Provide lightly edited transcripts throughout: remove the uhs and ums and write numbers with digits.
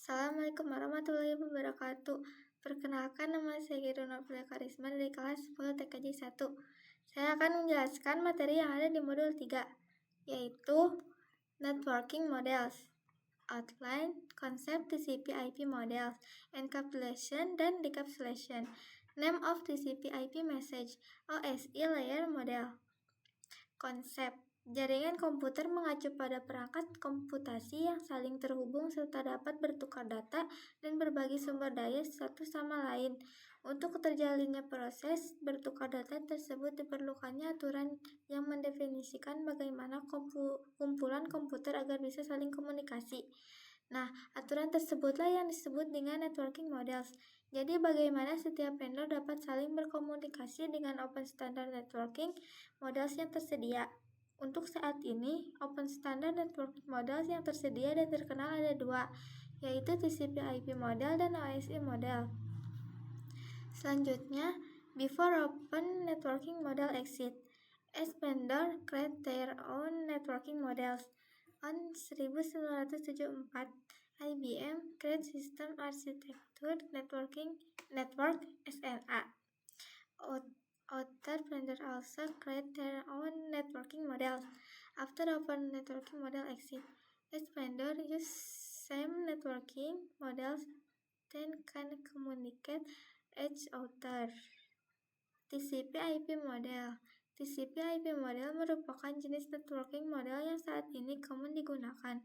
Assalamualaikum warahmatullahi wabarakatuh. Perkenalkan, nama saya Gero Novia Karisma dari kelas 10 TKJ 1. Saya akan menjelaskan materi yang ada di modul 3, yaitu Networking Models, Outline, Konsep TCP/IP Models, Encapsulation dan Decapsulation, Name of TCP/IP Message, OSI Layer Model. Konsep jaringan komputer mengacu pada perangkat komputasi yang saling terhubung serta dapat bertukar data dan berbagi sumber daya satu sama lain. Untuk terjalinnya proses bertukar data tersebut diperlukannya aturan yang mendefinisikan bagaimana kumpulan komputer agar bisa saling komunikasi. Nah, aturan tersebutlah yang disebut dengan networking models. Jadi, bagaimana setiap vendor dapat saling berkomunikasi dengan open standard networking models yang tersedia. Untuk saat ini, open standard networking models yang tersedia dan terkenal ada dua, yaitu TCP/IP model dan OSI model. Selanjutnya, before open networking model exist, as vendor create their own networking models. On 1974, IBM create System Architecture Network SNA. Other vendors also create their own networking models. After open networking model exist, each vendor use same networking models then can communicate each other. TCP/IP model. TCP/IP model merupakan jenis networking model yang saat ini common digunakan.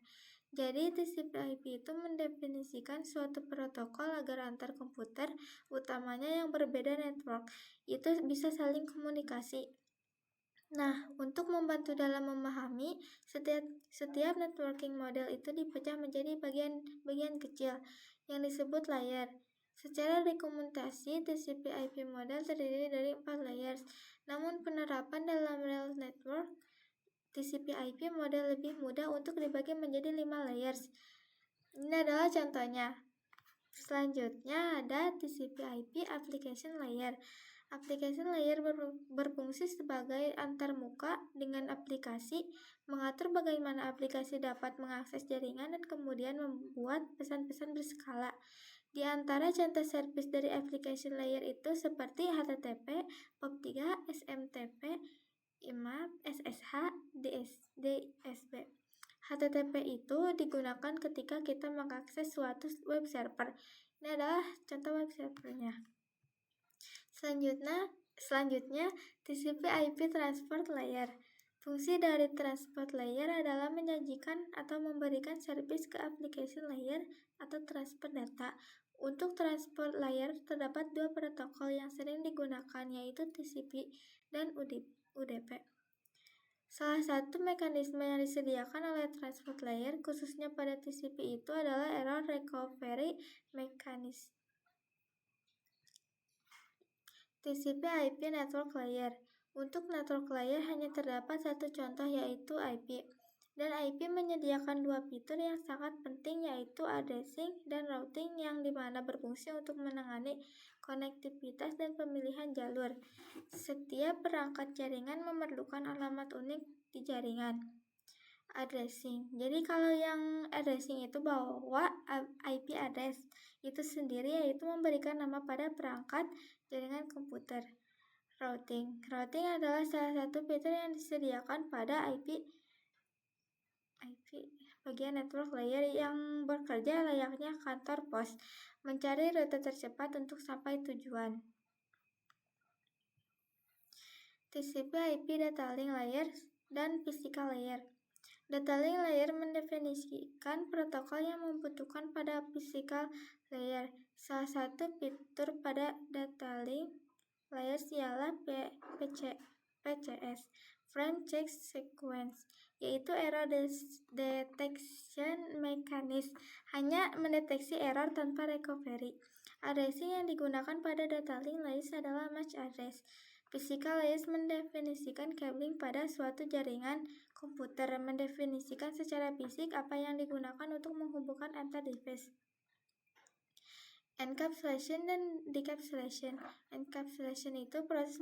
Jadi, TCP/IP itu mendefinisikan suatu protokol agar antar komputer, utamanya yang berbeda network, itu bisa saling komunikasi. Nah, untuk membantu dalam memahami, setiap networking model itu dipecah menjadi bagian kecil yang disebut layer. Secara dokumentasi, TCP/IP model terdiri dari 4 layers. Namun penerapan dalam real network, TCP/IP model lebih mudah untuk dibagi menjadi 5 layers. Ini adalah contohnya. Selanjutnya ada TCP/IP Application Layer. Application Layer berfungsi sebagai antarmuka dengan aplikasi, mengatur bagaimana aplikasi dapat mengakses jaringan dan kemudian membuat pesan-pesan berskala. Di antara contoh service dari application layer itu seperti HTTP, POP3, SMTP, IMAP, SSH, DSB. HTTP itu digunakan ketika kita mengakses suatu web server. Ini adalah contoh web servernya. Selanjutnya TCP/IP Transport Layer. Fungsi dari transport layer adalah menyajikan atau memberikan service ke application layer atau transfer data. Untuk transport layer terdapat dua protokol yang sering digunakan, yaitu TCP dan UDP. Salah satu mekanisme yang disediakan oleh transport layer, khususnya pada TCP itu adalah error recovery mechanism. TCP/IP Network Layer. Untuk network layer hanya terdapat satu contoh, yaitu IP. Dan IP menyediakan dua fitur yang sangat penting, yaitu addressing dan routing, yang dimana berfungsi untuk menangani konektivitas dan pemilihan jalur. Setiap perangkat jaringan memerlukan alamat unik di jaringan. Addressing. Jadi kalau yang addressing itu bawa IP address itu sendiri, yaitu memberikan nama pada perangkat jaringan komputer. Routing adalah salah satu fitur yang disediakan pada IP bagian network layer yang bekerja layaknya kantor pos, mencari rute tercepat untuk sampai tujuan. TCP/IP Data Link Layer dan Physical Layer. Data link layer mendefinisikan protokol yang membutuhkan pada physical layer. Salah satu fitur pada data link layers ialah PCS, Frame Check Sequence, yaitu error detection mechanism, hanya mendeteksi error tanpa recovery. Addressing yang digunakan pada data link layers adalah MAC address. Physical layers mendefinisikan cabling pada suatu jaringan komputer, mendefinisikan secara fisik apa yang digunakan untuk menghubungkan antar device. Encapsulation dan Decapsulation. Encapsulation itu proses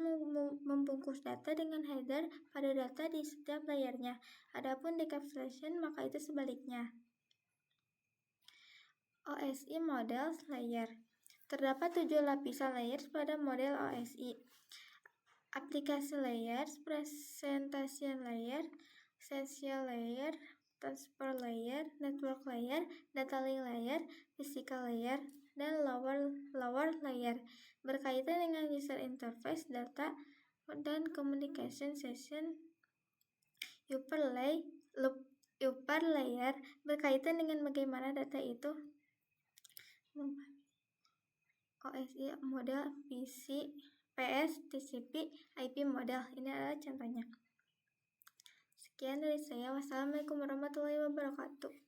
membungkus data dengan header pada data di setiap layernya. Adapun decapsulation maka itu sebaliknya. OSI Model Layer. Terdapat 7 lapisan layers pada model OSI. Aplikasi layer, presentation layer, essential layer, transfer layer, network layer, data link layer, physical layer, dan lower layer berkaitan dengan user interface, data, dan communication session. Upper layer berkaitan dengan bagaimana data itu OSI model PC, PS, TCP, IP model. Ini adalah contohnya. Sekian dari saya. Wassalamualaikum warahmatullahi wabarakatuh.